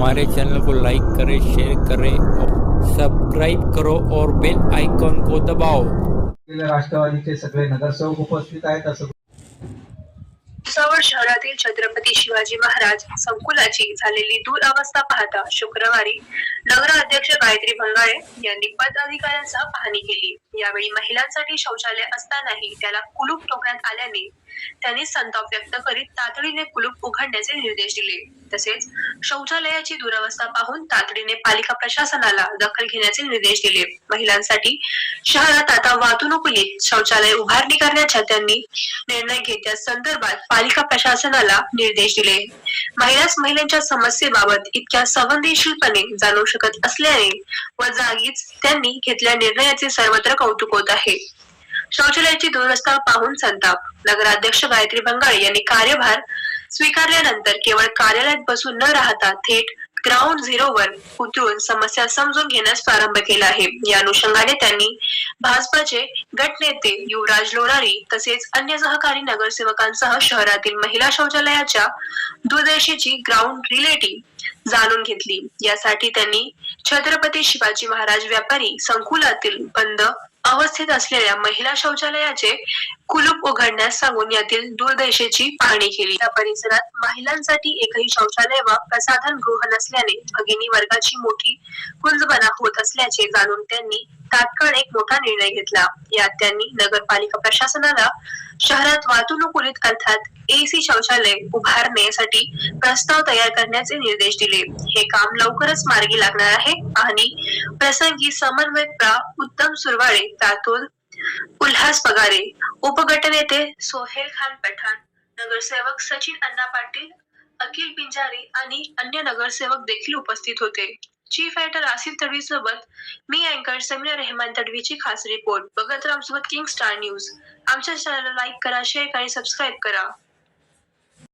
हमारे चैनल को लाइक करें, शेयर करें और सब्सक्राइब करो और बेल आइकॉन को दबाओ। राष्ट्रवादीचे सगळे नगरसेवक उपस्थित आहेत असं भुसावळ शहरातील छत्रपती शिवाजी महाराज संकुलाची झालेली दुरवस्था पाहता शुक्रवारी नगराध्यक्ष गायत्री भंगाळे यांनी पदाधिकाऱ्यांसह पाहणी केली। यावेळी महिलांसाठी शौचालय असतानाही त्याला कुलूप ठोकण्यात आल्याने त्यांनी संताप व्यक्त करीत तातडीने कुलूप उघडण्याचे निर्देश दिले। तसेच शौचालयाची दुरवस्था पाहून तातडीने पालिका प्रशासनाला दखल घेण्याचे निर्देश दिले। महिलांसाठी शहरात आता वातानुकूलित शौचालय उभारणी करण्याचा त्यांनी निर्णय घेत या संदर्भात पालिका प्रशासनाला निर्देश दिले। महिलांच्या समस्येबाबत इतक्या संवेदनशीलपणे जाणू शकत असल्याने व जागीच त्यांनी घेतलेल्या निर्णयाचे सर्वत्र कौतुक होत आहे। शौचालयाची दुरवस्था पाहून संताप। नगराध्यक्ष गायत्री भंगाळे यांनी कार्यभार स्वीकारल्यानंतर केवळ कार्यालयात बसून न राहता थेट ग्राउंड झिरोवर उतरून समस्या समजून घेण्यास प्रारंभ केला आहे। या अनुषंगाने त्यांनी भाजपाचे गटनेते युवराज लोणारी तसेच अन्य सहकारी नगरसेवकांसह शहरातील महिला शौचालयाच्या दुर्दशेची ग्राउंड रिलेटी जाणून घेतली। यासाठी त्यांनी छत्रपती शिवाजी महाराज व्यापारी संकुलातील बंद अवस्थेत असलेल्या महिला शौचालयाचे कुलूप उघडण्यास सांगून यातील दुर्दशेची पाहणी केली। या परिसरात महिलांसाठी एकही शौचालय व प्रसाधन गृह नसल्याने भगिनी वर्गाची मोठी कुंजबना होत असल्याचे जाणून त्यांनी तात्काळ एक मोठा निर्णय घेतला। यात त्यांनी नगरपालिका प्रशासनाला शहरात वातानुकूलित अर्थात एसी शौचालय उभारण्यासाठी प्रस्ताव तयार करण्याचे निर्देश दिले। हे काम लवकरच मार्गी लागणार आहे आणि प्रसंगी समन्वयक उत्तम सुरवाळे, तातोल उल्हास पगारे, उपगटनेते सोहेल खान पठाण, नगरसेवक सचिन अण्णा पाटील, अखिल पिंजारी आणि अन्य नगरसेवक देखील उपस्थित होते। चीफ एडिटर आसिफ तडवी सोबत मी अँकर समीरा रेहमान तडवीची खास रिपोर्ट। बघत राहा आमच्यासोबत किंग स्टार न्यूज। आमच्या चॅनलला लाईक करा, शेअर करा आणि सबस्क्राईब करा।